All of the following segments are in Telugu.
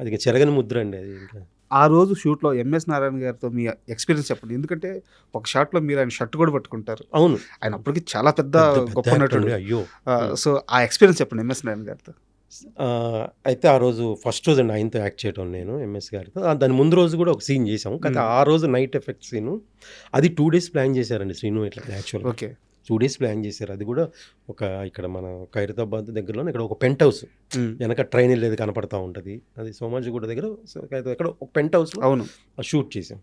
అది ఇక చెరగని ముద్ర అండి అది ఇంకా. ఆ రోజు షూట్‌లో ఎంఎస్ నారాయణ గారితో మీ ఎక్స్‌పీరియన్స్ చెప్పండి. ఎందుకంటే ఒక షాట్‌లో మీరు ఆయన షర్ట్ కూడా పట్టుకుంటారు. అవును. ఆయన అప్పటికి చాలా పెద్ద పెద్ద పెద్ద గొప్ప యాక్టర్ నటుడు. అండి. అయ్యో! సో, ఆ ఎక్స్‌పీరియన్స్ చెప్పండి ఎంఎస్ నారాయణ గారితో. అయితే ఆ రోజు ఫస్ట్ రోజండి ఆయనతో యాక్ట్ చేయటం నేను ఎంఎస్ గారితో. దాని ముందు రోజు కూడా ఒక సీన్ చేసాం. కాకపోతే హ్మ్. ఆ రోజు నైట్ ఎఫెక్ట్ సీను. అది 2 డేస్ ప్లాన్ చేశారండి శ్రీను ఇట్లా యాక్చువల్‌గా. ఓకే. 2 డేస్ ప్లాన్ చేశారు. అది కూడా ఒక ఇక్కడ మన ఖైరతాబాద్ దగ్గరలోనే ఇక్కడ ఒక పెంట్ హౌస్. హ్మ్. వెనక ట్రైన్ ఎళ్ళేది కనపడతా ఉంటది. అది సోమాజిగూడ దగ్గర ఎక్కడో ఒక పెంట్ హౌస్‌లో అవును. షూట్ చేసాం.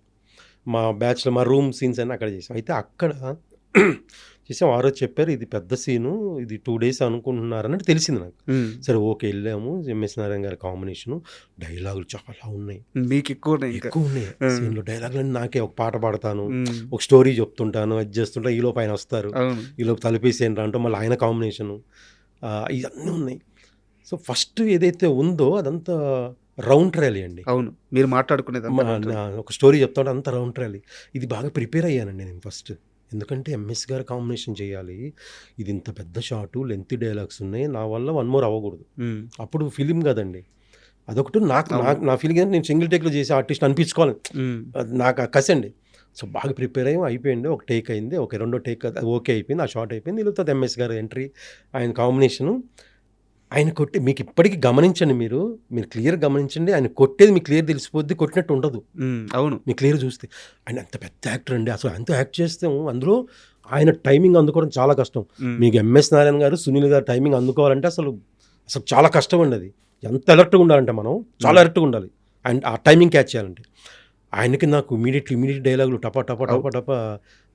మా బ్యాచ్‌లో మా రూమ్ సీన్స్ అన్నీ అక్కడ చేసాం. అయితే అక్కడ చేసాం. ఆ రోజు చెప్పారు ఇది పెద్ద సీను. ఇది 2 డేస్ అనుకుంటున్నారన్నట్టు తెలిసింది నాకు. హ్మ్. సరే ఓకే. ఎళ్ళాము. ఎంఎస్ నారాయణ గారి కాంబినేషను. డైలాగులు చాలా ఉన్నాయి. మీకెక్కువనే ఇంకా. ఎక్కువున్నాయి. ఆ! సీన్‌లో డైలాగులన్నీ నాకే ఒక పాట పాడతాను. హ్మ్. ఒక స్టోరీ చెప్తుంటాను. అది చేస్తుంటా. ఈలోపు ఆయన వస్తారు. అవును. ఈలోపు తలుపేసేయండ్రా అంటాం. మళ్ళీ ఆయన కాంబినేషను. ఇయన్నీ ఉన్నాయి. సో, ఫస్ట్ ఏదైతే ఉందో అదంతా రౌండ్ ట్రయలీ అండి. అవును. మీరు మాట్లాడుకునేదంతా ఒక స్టోరీ చెప్తా ఉంటే అంతా రౌండ్ ట్రయలీ. ఇది బాగా ప్రిపేర్ అయ్యానండి నేను ఫస్ట్. ఎందుకంటే ఎంఎస్ గారు కాంబినేషన్ చేయాలి. ఇది ఇంత పెద్ద షాటు, లెంగ్తీ డైలాగ్స్ ఉన్నాయి. నా వల్ల వన్ మోర్ అవ్వకూడదు. హ్మ్. అప్పుడు ఫిల్మ్ కదండీ. అదొకటి నాకు అవును. నాకు నా ఫీలింగ్ ఏంటంటే నేను సింగిల్ టేక్‌లో చేసే ఆర్టిస్ట్ అనిపించుకోవాలి. హ్మ్. అది నాకు ఆ కసండి. సో, బాగా ప్రిపేర్ అయ్యాం. అయిపోయింది. ఒక టేక్ అయింది. ఓకే. రెండో టేక్ అది ఓకే అయిపోయింది. ఆ షాట్ అయిపోయింది. ఈలోపు ఎంఎస్ గారి ఎంట్రీ, ఆయన కాంబినేషను. ఆయన కొట్టి మీకు ఇప్పటికి గమనించండి మీరు. మీరు క్లియర్‌గా గమనించండి. ఆయన కొట్టేది మీకు క్లియర్ తెలిసిపోద్ది. కొట్టినట్టు ఉండదు. హ్మ్. అవును. మీకు క్లియర్ చూస్తే. ఆయన అంత పెద్ద యాక్టర్ అండి. అసలు ఆయనతో యాక్ట్ చేస్తాం. అందులో ఆయన టైమింగ్ అందుకోవడం చాలా కష్టం. హ్మ్. మీకు ఎంఎస్ నారాయణ గారు, సునీల్ గారు టైమింగ్ అందుకోవాలంటే అసలు చాలా కష్టం అండి అది. ఎంత అలర్ట్‌గా ఉండాలంటే మనం చాలా అలర్ట్‌గా ఉండాలి. అండ్ ఆ టైమింగ్ క్యాచ్ చేయాలంటే. ఆయనకి నాకు ఇమ్మీడియేట్ డైలాగులు టపా టపా టపా టపా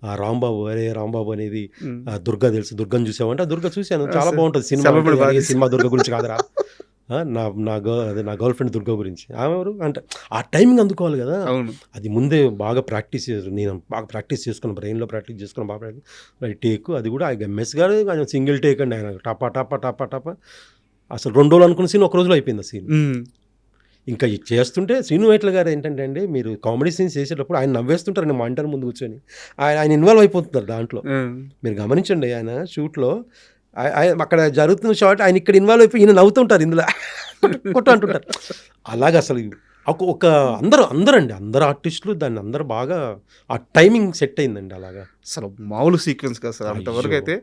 రాంబాబు అరే రాంబాబు అనేది హ్మ్. దుర్గా తెలుసు. దుర్గని చూసావంటే ఆ దుర్గ చూసాను. చాలా స బావుంటది సినిమా అంటే సెలవులు బాగా అరే సినిమా తీశారు. దుర్గ గురించి కాదురా. నా నా నా గర్ల్ ఫ్రెండ్ దుర్గ గురించి. ఆమె ఎవరు అంటే ఆ టైమింగ్ అందుకోవాలి గదా! అవును. అది ముందే బాగా ప్రాక్టీస్ చేసారు. నేను బాగా ప్రాక్టీస్ చేసుకున్నాను. బ్రెయిన్‌లో ప్రాక్టీస్ చేసుకుని బాగా టేకు అది కూడా ఎంఎస్ గారు ఆయన సింగిల్ టేక్ అండి ఆయన టపా టపా టపా టపా అసలు 2 రోజులు అనుకున్న సీన్ ఒక రోజులో అయిపోయింది ఆ సీన్. హ్మ్. ఇంకా ఇది చేస్తుంటే శ్రీను వైట్ల గారు ఏంటంటే అండి మీరు కామెడీ సీన్స్ చేసేటప్పుడు ఆయన నవ్వేస్తుంటారండి మానిటర్ ముందు కూర్చొని. ఆయన ఇన్వాల్వ్ అయిపోతున్నారు దాంట్లో. హ్మ్. మీరు గమనించండి ఆయన షూట్‌లో అక్కడ జరుగుతున్న షాట్ ఆయన ఇక్కడ ఇన్వాల్వ్ అయిపోయి ఈయన నవ్వుతుంటారు ఇందులో. కొట్టు అంటుంటారు. అలాగా అసలు ఒక అందరండి. అందరు ఆర్టిస్టులు దాన్ని అందరూ బాగా ఆ టైమింగ్ సెట్ అయిందండి అలాగా. అసలు మామూలు సీక్వెన్స్ కాదు సార్. అయ్యో! అంతవరకైతే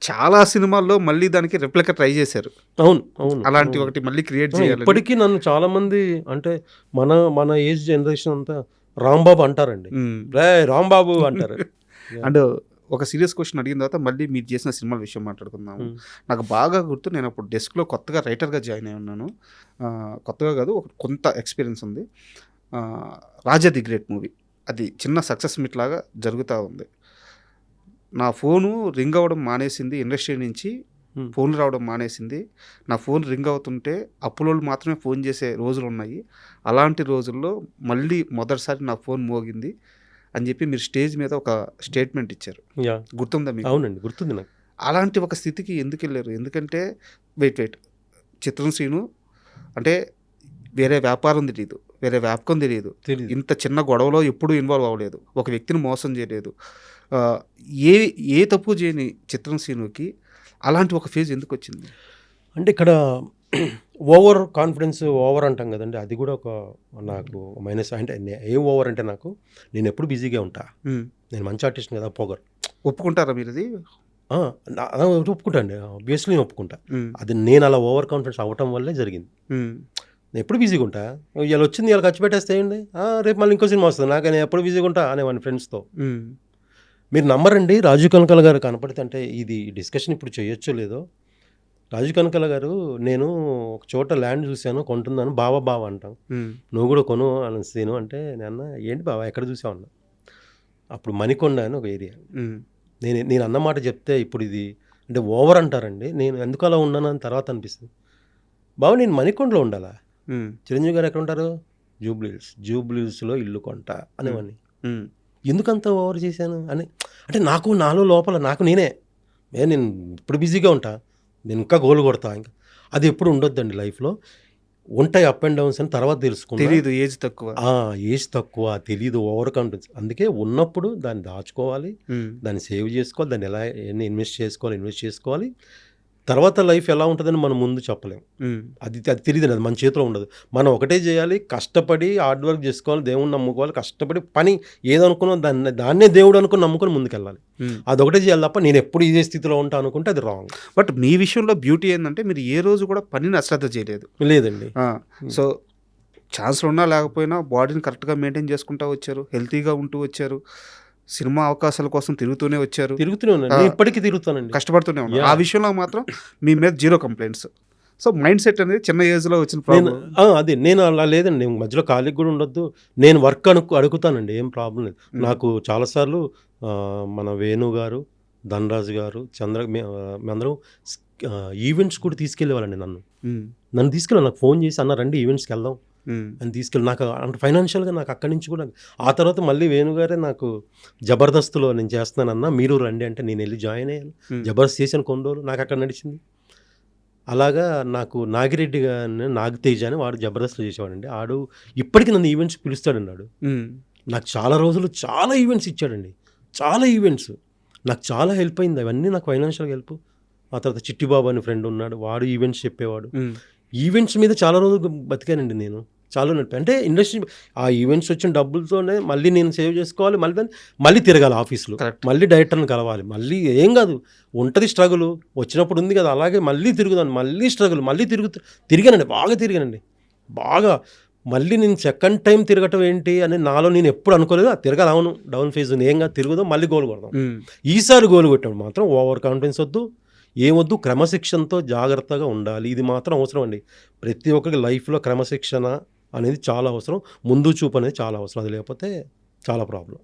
చాలా సినిమాల్లో మళ్ళీ దానికి రెప్లికా ట్రై చేశారు. అవును. అలాంటి ఒకటి మళ్ళీ క్రియేట్ చేయాలని. ఇప్పటికీ నన్ను చాలామంది అంటే మన మన ఏజ్ జనరేషన్ అంతా రాంబాబు అంటారండి. హ్మ్. రేయ్ రాంబాబు అంటారు. యాహ్! అండ్ ఒక సీరియస్ క్వెషన్ అడిగిన తర్వాత మళ్ళీ మీరు చేసిన సినిమాల విషయం మాట్లాడుకుందాము. హ్మ్. నాకు బాగా గుర్తు నేను అప్పుడు డెస్క్‌లో కొత్తగా రైటర్‌గా జాయిన్ అయి ఉన్నాను. కొత్తగా కాదు ఒక కొంత ఎక్స్‌పీరియన్స్ ఉంది. 'రాజా ది గ్రేట్' మూవీ. అది చిన్న సక్సెస్ మీట్ లాగా జరుగుతా ఉంది. నా ఫోను రింగ్ అవ్వడం మానేసింది. ఇండస్ట్రీ నుంచి హ్మ్. ఫోన్లు రావడం మానేసింది. నా ఫోన్ రింగ్ అవుతుంటే అప్పులోళ్ళు మాత్రమే ఫోన్ చేసే రోజులున్నాయి. అలాంటి రోజుల్లో మళ్ళీ మొదటిసారి నా ఫోన్ మోగింది అని చెప్పి మీరు స్టేజ్ మీద ఒక స్టేట్మెంట్ ఇచ్చారు. యాహ్! గుర్తుందా మీకు? అవునండి. గుర్తుంది నాకు. అలాంటి ఒక స్థితికి ఎందుకెళ్లారు? ఎందుకంటే వెయిట్. చిత్రం శ్రీను అంటే వేరే వ్యాపారం తెలీదు. వేరే వ్యాపకం తెలీదు. తెలీదు. ఇంత చిన్న గొడవలో ఎప్పుడూ ఇన్వాల్వ్ అవ్వలేదు. ఒక వ్యక్తిని మోసం చేయలేదు. ఆహ్, ఏ ఏ తప్పు చేయని చిత్రం శ్రీనుకి అలాంటి ఒక ఫేజ్ ఎందుకొచ్చింది? అంటే ఇక్కడ ఓవర్ కాన్ఫిడెన్స్ ఓవర్ అంటాం గదండీ! అది గూడా ఒక నాకు మైనస్ అంటే ఏం ఓవర్ అంటే నాకు నేనెప్పుడు బిజీగా ఉంటా. హ్మ్. నేను మంచి ఆర్టిస్ట్‌ని గదా! పొగరు. ఒప్పుకుంటారా మీరిది? ఆ! ఒప్పుకుంటా అండి. ఆబ్వియస్లీ నేను ఒప్పుకుంటా. హ్మ్. అది నేను అలా ఓవర్ కాన్ఫిడెన్స్ అవ్వటం వల్లే జరిగింది. హ్మ్. నేనెప్పుడు బిజీగా ఉంటా. ఇయాలొచ్చింది ఇయాల ఖర్చు పెట్టేస్తే ఏంటి? రేపు మళ్ళీ ఇంకో సినిమా వస్తది. నేను ఎప్పుడు బిజీగా ఉంటా అనేవాడిని ఫ్రెండ్స్‌తో. హ్మ్. మీరు నమ్మరండి 'రాజు కనకాల' గారు కనపడితే అంటే ఇది డిస్కషన్ ఇప్పుడు చేయొచ్చో లేదో 'రాజు కనకాల' గారు నేను ఒక చోట ల్యాండ్ చూసాను కొంటున్నాను బావ అంటాం. హ్మ్. నువ్వు కూడా కొను అనేసిను అంటే నేనన్నా ఏంటి బావ ఎక్కడ చూసావు అన్నా. అప్పుడు మణికొండ అని ఒక ఏరియా. హ్మ్. నేను అన్న మాట చెప్తే ఇప్పుడు ఇది అంటే ఓవర్ అంటారండి. నేను ఎందుకు అలా ఉన్నానని తర్వాత అనిపిస్తుంది. బావ నేను మణికొండలో ఉండాలా? హ్మ్. చిరంజీవి గారు ఎక్కడుంటారు? జూబ్లీ హిల్స్‌లో ఇల్లు కొంటా హ్మ్. అనేవాడిని. హ్మ్. ఎందుకంత ఓవర్ చేశాను అని అంటే నాలో లోపల నాకు నేనే నేను ఇప్పుడు బిజీగా ఉంటా. నేను ఇంకా గోల్ కొడతా ఇంకా. అది ఎప్పుడు ఉండొద్దండి లైఫ్‌లో. ఉంటాయి అప్ అండ్ డౌన్స్ అని తర్వాత తెలుసుకున్నా. తెలీదు ఏజ్ తక్కువ. ఏజ్ తక్కువ తెలీదు ఓవర్ కాన్ఫిడెన్స్. అందుకే ఉన్నప్పుడు దాన్ని దాచుకోవాలి. హ్మ్. దాన్ని సేవ్ చేసుకోవాలి. దాన్ని ఎలా ఇన్వెస్ట్ చేసుకోవాలి. తర్వాత లైఫ్ ఎలా ఉంటుందని మనం ముందు చెప్పలేం. అది తెలియదండి. అది మన చేతిలో ఉండదు. మనం ఒకటే చేయాలి, కష్టపడి హార్డ్ వర్క్ చేసుకోవాలి, దేవుడిని నమ్ముకోవాలి, కష్టపడి పని ఏదనుకున్నా దాన్నే దేవుడు అనుకుని నమ్ముకొని ముందుకెళ్ళాలి. అదొకటే చేయాలి తప్ప నేను ఎప్పుడు ఇదే స్థితిలో ఉంటా అనుకుంటే అది రాంగ్. బట్ మీ విషయంలో బ్యూటీ ఏంటంటే మీరు ఏ రోజు కూడా పనిని అశ్రద్ధ చేయలేదు. లేదండి. సో ఛాన్స్లు ఉన్నా లేకపోయినా బాడీని కరెక్ట్గా మెయింటైన్ చేసుకుంటూ వచ్చారు, హెల్తీగా ఉంటూ వచ్చారు, సినిమా అవకాశాల కోసం తిరుగుతూనే వచ్చారు, తిరుగుతూనే ఉన్నాను. నేను ఇప్పటికీ తిరుగుతానండి. కష్టపడుతూనే ఉన్నారు. Yeah. ఆ విషయంలో మాత్రం మీ మీద zero complaints. So mind set అనేది చిన్న ఏజ్లో వచ్చిన నేను ప్రాబ్లం. అది నేను అలా లేదండి. నేను మధ్యలో ఖాళీకి కూడా ఉండొద్దు. నేను వర్క్ అడుగుతానండి. ఏం ప్రాబ్లం లేదు. నాకు చాలాసార్లు మన వేణు గారు, ధనరాజు గారు, మేమందరం ఈవెంట్స్ కూడా తీసుకెళ్ళేవాళ్ళండి నన్ను తీసుకెళ్ళాను. నాకు ఫోన్ చేసి అన్న రండి ఈవెంట్స్కి వెళ్దాం అని తీసుకెళ్ళి నాకు అంటే ఫైనాన్షియల్గా నాకు అక్కడి నుంచి కూడా ఆ తర్వాత మళ్ళీ వేణుగారే నాకు జబర్దస్త్లో నేను చేస్తున్నానన్నా మీరు రండి అంటే నేను వెళ్ళి జాయిన్ అయ్యాను. జబర్దస్త్ చేశాను కొన్ని రోజులు. నాకు అక్కడ నడిచింది. అలాగా నాకు నాగిరెడ్డి గారిని నాగతేజ అని వాడు జబర్దస్త్లో చేసేవాడండి. ఆడు ఇప్పటికీ నన్ను ఈవెంట్స్ పిలుస్తాడన్నాడు. నాకు చాలా రోజులు చాలా ఈవెంట్స్ ఇచ్చాడండి. చాలా ఈవెంట్స్ నాకు చాలా హెల్ప్ అయింది. అవన్నీ నాకు ఫైనాన్షియల్గా హెల్ప్. ఆ తర్వాత చిట్టిబాబు అని ఫ్రెండ్ ఉన్నాడు. వాడు ఈవెంట్స్ చెప్పేవాడు. ఈవెంట్స్ మీద చాలా రోజులు బతికానండి నేను. చాలా నడిపి అంటే ఇండస్ట్రీ ఆ ఈవెంట్స్ వచ్చిన డబ్బులతోనే మళ్ళీ నేను సేవ్ చేసుకోవాలి. మళ్ళీ తిరగాలి ఆఫీస్లో, మళ్ళీ డైరెక్టర్ని కలవాలి, మళ్ళీ ఏం కాదు ఉంటుంది స్ట్రగుల్. వచ్చినప్పుడు ఉంది కదా అలాగే మళ్ళీ తిరుగుదాను, మళ్ళీ స్ట్రగుల్, మళ్ళీ తిరిగానండి. బాగా తిరిగానండి. బాగా మళ్ళీ నేను సెకండ్ టైం తిరగటం ఏంటి అని నాలో నేను ఎప్పుడు అనుకోలేదు. తిరగాలి, అవును డౌన్ ఫేజ్ ఉంది, ఏం కాదు తిరుగుదాం, మళ్ళీ గోల్ కొడదాం. ఈసారి గోల్ కొట్టాడు మాత్రం ఓవర్ కాన్ఫిడెన్స్ వద్దు, ఏమొద్దు, క్రమశిక్షణతో జాగ్రత్తగా ఉండాలి. ఇది మాత్రం అవసరం అండి. ప్రతి ఒక్కరికి లైఫ్లో క్రమశిక్షణ అనేది చాలా అవసరం. ముందు చూపు అనేది చాలా అవసరం. అది లేకపోతే చాలా ప్రాబ్లం.